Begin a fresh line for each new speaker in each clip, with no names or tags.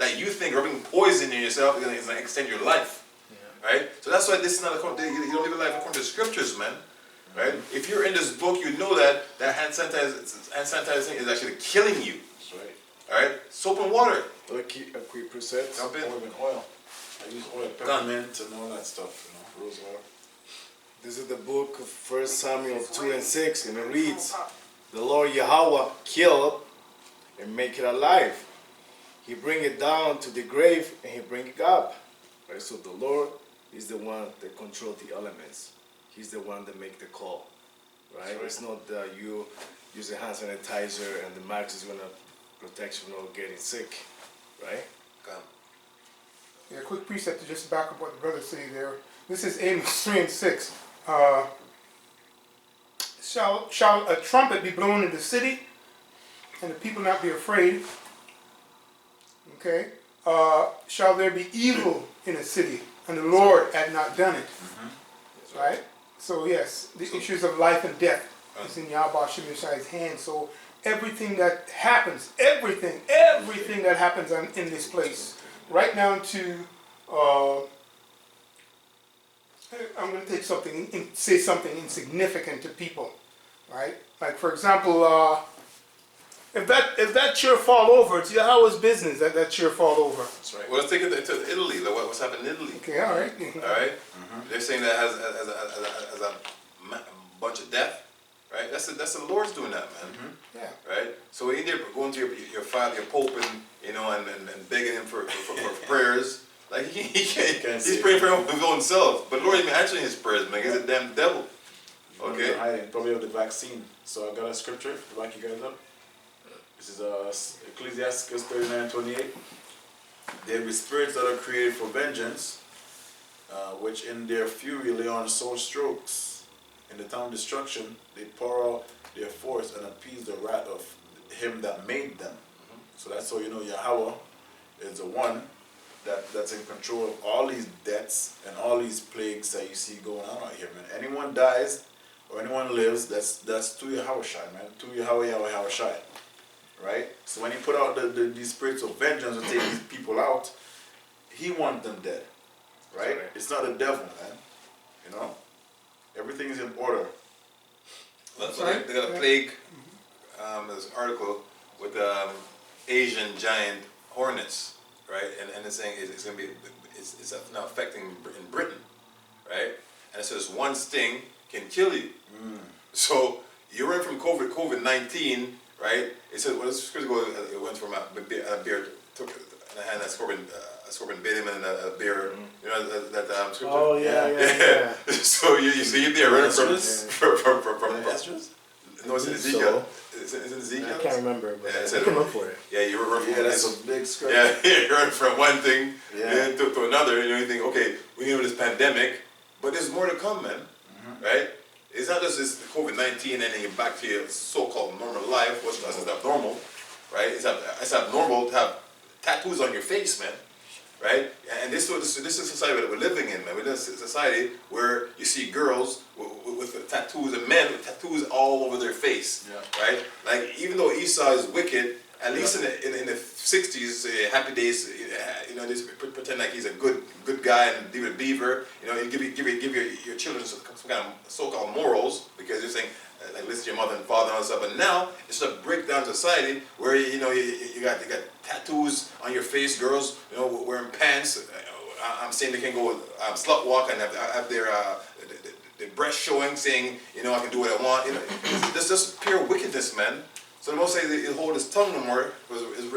that you think rubbing poison in yourself is going to extend your life. Yeah. Right? So that's why this is not you don't live a life according to the scriptures, man. Right? If you're in this book, you know that hand sanitizing is actually killing you.
That's right.
Alright? Soap and water.
A quick preset.
Jump in.
Oil. I use oil, peppermint, and all that stuff, rose oil. This is the book of 1 Samuel 2 and 6, and it reads, "The Lord Yahweh killed and make it alive. He bring it down to the grave and he bring it up." Right? So the Lord is the one that controls the elements. He's the one that make the call. Right? It's not that you use a hand sanitizer and the max is gonna protect you from not getting sick. Right?
Yeah, quick precept to just back up what the brother said there. This is Amos 3 and 6. Shall a trumpet be blown in the city, and the people not be afraid? Okay. Shall there be evil in a city, and the Lord had not done it? Right? So yes, the issues of life and death is in Yahweh Shem Yeshai's hand. So everything that happens, everything that happens in this place, right down to, I'm going to take something, say something insignificant to people, right? Like for example, if that chair fall over, it's Yahweh's business that chair fall over.
That's right. Well, let's take it to Italy. Like what's happened in Italy?
Okay, all right.
All right. They're saying that has a bunch of death, right? That's the Lord's doing that, man.
Yeah.
Right. So when you're going to your father, your pope, and begging him for prayers, like he can't. He's praying for his own self, but Lord isn't answering his prayers, man. He's a damn devil. Okay.
Hiding probably of the vaccine. So I got a scripture. The back you guys up. This is Ecclesiastes 39:28. There be spirits that are created for vengeance, which in their fury lay on sore strokes. In the time of destruction, they pour out their force and appease the wrath of him that made them. So that's how you know Yahweh is the one that's in control of all these deaths and all these plagues that you see going on out here, man. Anyone dies or anyone lives, that's to Yahweh Shai, man. To Yahweh Shai. Right? So when he put out these spirits of vengeance to take these people out, he wants them dead. Right? It's not the devil, man. You know? Everything is in order.
So they got a plague, this article with Asian giant hornets, right? And it's saying it's going to be, it's now affecting in Britain, right? And it says one sting can kill you. So you went from COVID-19, right? It said, well, this years ago, it went from a bear took in a hand, a scorpion bit him, and a bear, you know, that scripture.
Oh yeah.
So you're there running from
Esdras?
No, it's in Ezekiel. It's in Ezekiel.
I can't remember, but
Yeah,
I can look for it.
Yeah, you were from
that's a big scripture.
Yeah, you're running from one thing to another, and you think, okay, we know this pandemic, but there's more to come, man. Right? It's not just this COVID-19 and then you're back to your so-called normal life, which is abnormal, right? It's abnormal to have tattoos on your face, man, right? And this is the society that we're living in, man. We live in a society where you see girls with tattoos and men with tattoos all over their face, right? Like even though Esau is wicked, at least in the 60s, Happy Days, you know, they pretend like he's a good guy and David Beaver. You know, you give your children some kind of so-called morals because you're saying like listen to your mother and father and all that stuff. But now it's a breakdown society where you got tattoos on your face, girls, you know, wearing pants. I'm saying they can go slut walk and have their breast showing, saying, you know, I can do what I want. You know, this just pure wickedness, man. So the Most say he'll hold his tongue no more, is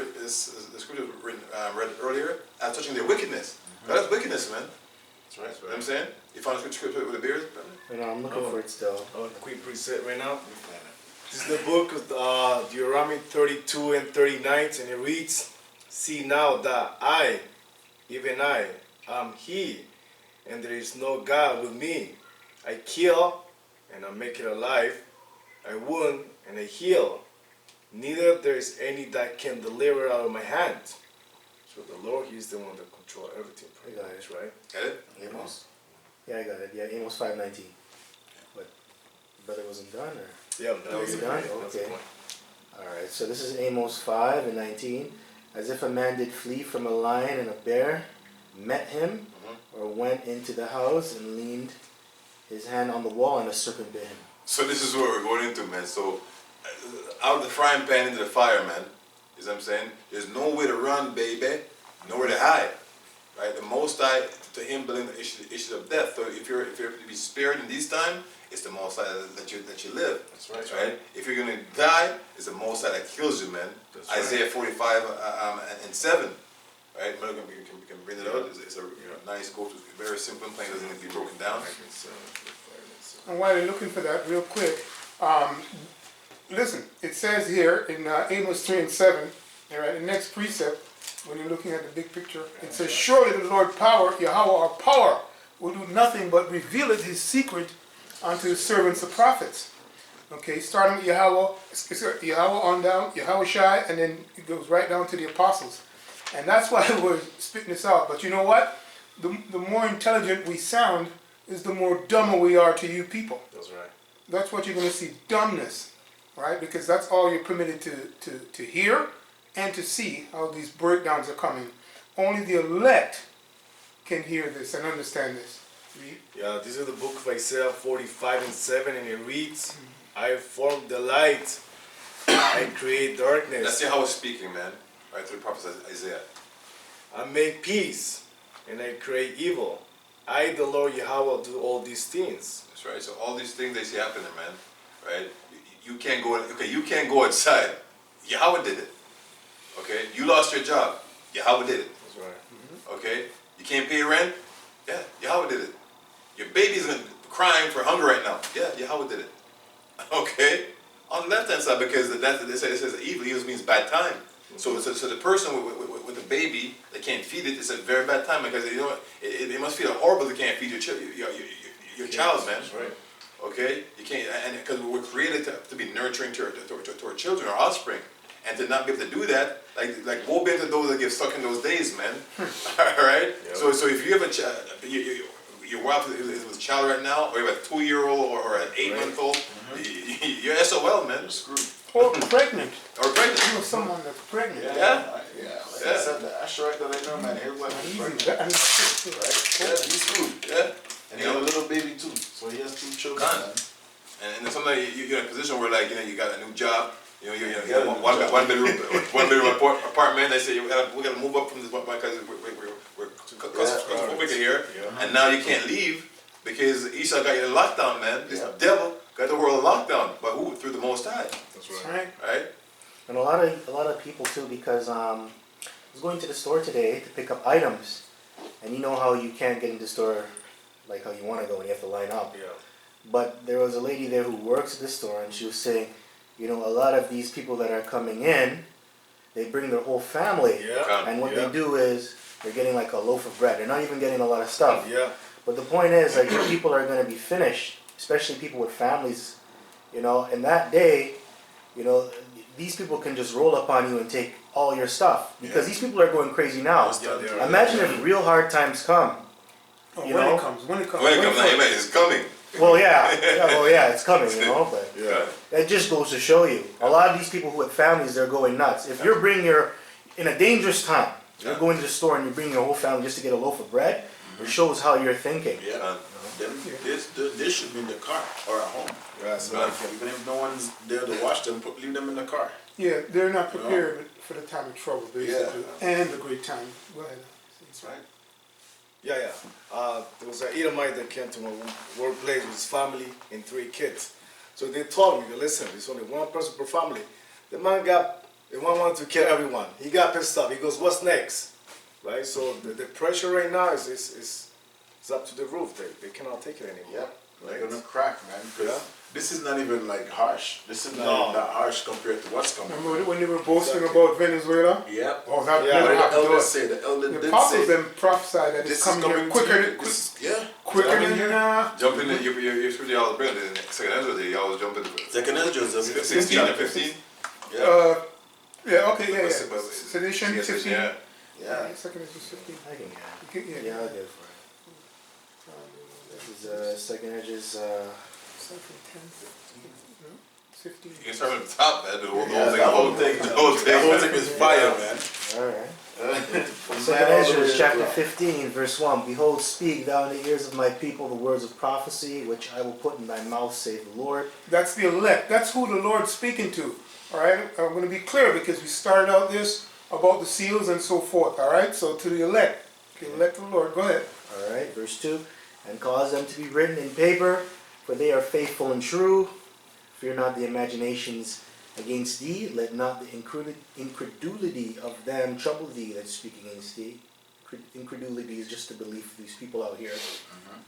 the scripture read earlier, as touching their wickedness. That's wickedness, man. That's right. You know what I'm saying? You found a scripture with the beard?
I'm looking for it still.
Oh, quick preset right now. This is the book of Deuteronomy 32 and 39, and it reads, "See now that I, even I, am He, and there is no God with me. I kill, and I make it alive. I wound, and I heal. Neither there is any that can deliver out of my hand." So the Lord, He's the one that controls everything.
I got it.
Right?
Got it?
Amos? Yeah, I got it. Yeah, Amos 5:19. But it wasn't done, or?
Yeah,
That was done?
That's the
Okay.
point.
Alright, so this is Amos 5:19. As if a man did flee from a lion and a bear met him, or went into the house and leaned his hand on the wall and a serpent bit him.
So this is what we're going into, man. So out of the frying pan into the fire, man. You know what I'm saying? There's nowhere to run, baby. Nowhere to hide. Right? The Most High, to him, building the issue of death. So if you're to be spared in this time, it's the Most High that you live.
That's right.
Right? If you're gonna die, it's the Most High that kills you, man.
That's
Isaiah 45 and 7. Right? We can bring it out. It's a nice quote. It's very simple and plain. Doesn't need to be broken down.
And while you're looking for that, real quick, listen, it says here in Amos 3 and 7, all right, the next precept, when you're looking at the big picture, it says, surely the Lord power, Yahweh our power, will do nothing but revealeth his secret unto his servants the prophets. Okay, starting with Yahweh on down, Yahweh Shai, and then it goes right down to the apostles. And that's why we're spitting this out. But you know what? The more intelligent we sound, is the more dumber we are to you people.
That's right.
That's what you're going to see, dumbness, right? Because that's all you're permitted to hear and to see how these breakdowns are coming. Only the elect can hear this and understand this. Read.
Yeah, this is the book of Isaiah 45 and 7, and it reads, I form the light, I create darkness.
That's Yahweh speaking, man. Right through the prophet Isaiah.
I make peace, and I create evil. I, the Lord Yahweh, do all these things.
That's right. So all these things they see happening, man. Right? You can't go. Okay, you can't go outside. Yahweh did it. Okay. You lost your job. Yahweh did it.
That's right.
Okay. You can't pay rent. Yeah. Yahweh did it. Your baby's crying for hunger right now. Yeah. Yahweh did it. Okay. On the left hand side, because it says evil. Evil means bad time. So the person with the baby, they can't feed it. It's a very bad time because it must feel horrible. They can't feed your child, man.
That's right.
Okay, you can't, and because we're created to be nurturing to our children, our offspring, and to not be able to do that, like woe be to those that get stuck in those days, man. All right.
Yep.
So if you have a child, your wife is with a child right now, or you have a 2-year-old or an 8-month-old, you're SOL, man. You're screwed.
Or pregnant.
Or pregnant.
You know someone that's pregnant.
Yeah.
Like I said, the Asherite that I know, man, everybody
Easy.
pregnant.
That- I mean,
Right? Yeah, he's screwed.
Yeah.
And he had a little baby too, so he has 2 children.
Gone.
Man.
And then sometimes you're in a position where, like, you got a new job. You
Yeah,
got one bedroom apartment. They say we gotta move up from this one because we're claustrophobic here, and now you can't leave because Esau got you in lockdown, man. This devil got the world in lockdown, but who? Through the Most High,
That's
that's
right.
right.
right?
And a lot of people too, because I was going to the store today to pick up items, and you know how you can't get into the store like how you want to go and you have to line up.
Yeah.
But there was a lady there who works at the store, and she was saying, you know, a lot of these people that are coming in, they bring their whole family,
Yeah.
and what
Yeah.
they do is they're getting like a loaf of bread. They're not even getting a lot of stuff.
Yeah.
But the point is, like, your people are going to be finished, especially people with families, you know, and that day, you know, these people can just roll up on you and take all your stuff, because these people are going crazy now.
Yeah, they are.
Imagine if real hard times come.
Oh,
You
when
know?
it comes, when it comes.
When it
Wait
comes,
for it.
amen, it's coming.
Well, yeah, it's coming, you know, but
Yeah.
that just goes to show you, a lot of these people who have families, they're going nuts. If you're bringing in a dangerous time, you're going to the store and you're bringing your whole family just to get a loaf of bread, it shows how you're thinking.
Yeah. Then this should be in the car or at home.
Yeah, so
Even if no one's there to watch them, leave them in the car.
Yeah, they're not prepared for the time of trouble, basically,
Yeah.
and the great time. Go ahead.
That's right.
Yeah. There was an Edomite that came to my workplace with his family and 3 kids. So they told me, listen, there's only one person per family. The man wanted to kill everyone. He got pissed off. He goes, what's next? Right? So the pressure right now is up to the roof. They cannot take it anymore.
Yeah. They're gonna crack, man. Because this is not even like harsh. This is not even that harsh compared to what's coming.
Remember when they were boasting about Venezuela?
Yeah.
Oh, that
Yeah,
never
What the
happened to
elders
us.
say, the elder
The
did
apostles
say,
then prophesied that
this
it's
is
coming here
coming
quicker,
to you.
quicker
coming
than
here.
Jump in, you're sure y'all bring it. Second Ezra, you always jump in.
Second Ezra,
16 and 15.
Yeah, okay, yeah.
But-
Sedition, 15.
Yeah.
Yeah.
Second is 15.
I can get it.
Okay, yeah.
Yeah, I'll get it for it. This is second edges,
Second 10, 15, no? 15.
You can start from the top, man. The whole
Yeah,
thing,
that whole thing, that whole thing is fire, man.
Alright.
From
Second
man all the way
Ezra
to
chapter
top.
15, verse 1. Behold, speak thou in the ears of my people the words of prophecy, which I will put in thy mouth, save the Lord.
That's the elect. That's who the Lord's speaking to. All right? I'm going to be clear because we started out this about the seals and so forth. All right? So to the elect. The elect of the Lord. Go ahead.
Alright, verse 2. And cause them to be written in paper, for they are faithful and true. Fear not the imaginations against thee, let not the incredulity of them trouble thee that speak against thee. Incredulity is just the belief of these people out here.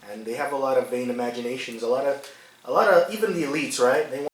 And they have a lot of vain imaginations, a lot of even the elites, right? They